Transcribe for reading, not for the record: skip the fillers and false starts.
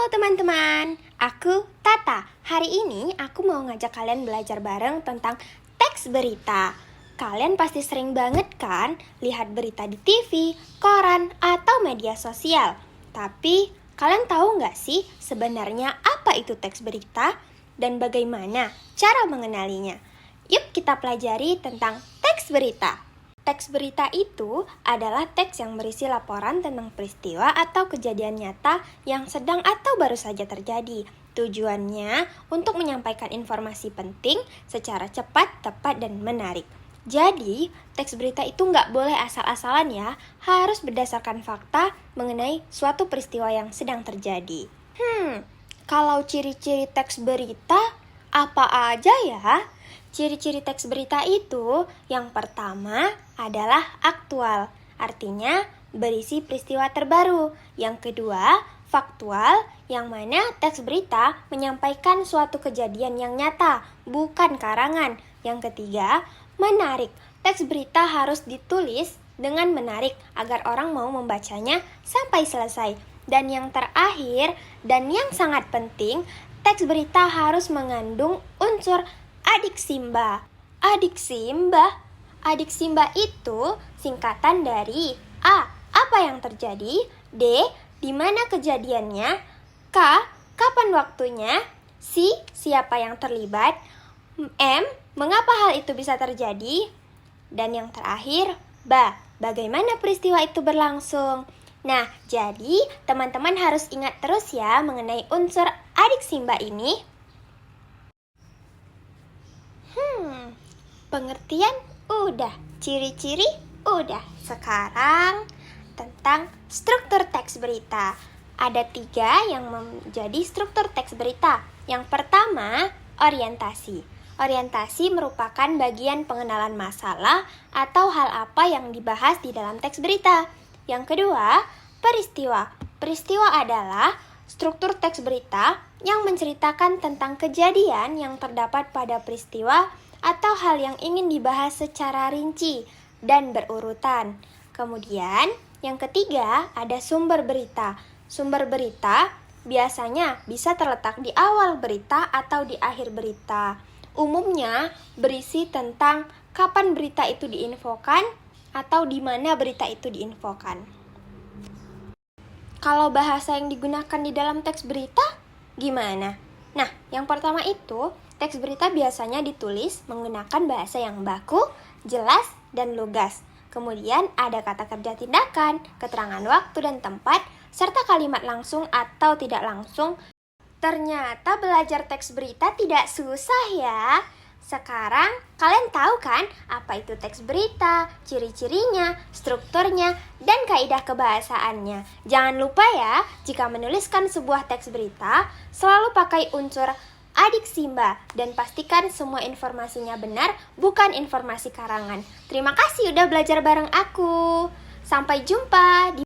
Halo teman-teman, aku Tata. Hari ini aku mau ngajak kalian belajar bareng tentang teks berita. Kalian pasti sering banget kan lihat berita di TV, koran, atau media sosial. Tapi kalian tahu nggak sih sebenarnya apa itu teks berita dan bagaimana cara mengenalinya? Yuk kita pelajari tentang teks berita. Teks berita itu adalah teks yang berisi laporan tentang peristiwa atau kejadian nyata yang sedang atau baru saja terjadi. Tujuannya untuk menyampaikan informasi penting secara cepat, tepat, dan menarik. Jadi, teks berita itu nggak boleh asal-asalan ya, harus berdasarkan fakta mengenai suatu peristiwa yang sedang terjadi. Kalau ciri-ciri teks berita, apa aja ya? Ciri-ciri teks berita itu yang pertama adalah aktual, artinya berisi peristiwa terbaru. Yang kedua, faktual, yang mana teks berita menyampaikan suatu kejadian yang nyata, bukan karangan. Yang ketiga, menarik. Teks berita harus ditulis dengan menarik agar orang mau membacanya sampai selesai. Dan yang terakhir, dan yang sangat penting, teks berita harus mengandung unsur adik simba. Adik simba? Adik simba itu singkatan dari A. Apa yang terjadi? D. Di mana kejadiannya? K. Kapan waktunya? C. Siapa yang terlibat? M. Mengapa hal itu bisa terjadi? Dan yang terakhir, B. Bagaimana peristiwa itu berlangsung? Nah, jadi teman-teman harus ingat terus ya mengenai unsur adik simba ini. Pengertian udah, ciri-ciri udah. Sekarang tentang struktur teks berita. Ada 3 yang menjadi struktur teks berita. Yang pertama, orientasi. Orientasi merupakan bagian pengenalan masalah atau hal apa yang dibahas di dalam teks berita. Yang kedua, peristiwa. Peristiwa adalah struktur teks berita yang menceritakan tentang kejadian yang terdapat pada peristiwa atau hal yang ingin dibahas secara rinci dan berurutan. Kemudian, yang ketiga ada sumber berita. Sumber berita biasanya bisa terletak di awal berita atau di akhir berita. Umumnya berisi tentang kapan berita itu diinfokan atau di mana berita itu diinfokan. Kalau bahasa yang digunakan di dalam teks berita, gimana? Nah, yang pertama itu, teks berita biasanya ditulis menggunakan bahasa yang baku, jelas, dan lugas. Kemudian ada kata kerja tindakan, keterangan waktu dan tempat, serta kalimat langsung atau tidak langsung. Ternyata belajar teks berita tidak susah ya. Sekarang kalian tahu kan apa itu teks berita, ciri-cirinya, strukturnya, dan kaidah kebahasaannya. Jangan lupa ya, jika menuliskan sebuah teks berita, selalu pakai unsur adik simba dan pastikan semua informasinya benar, bukan informasi karangan. Terima kasih udah belajar bareng aku. Sampai jumpa di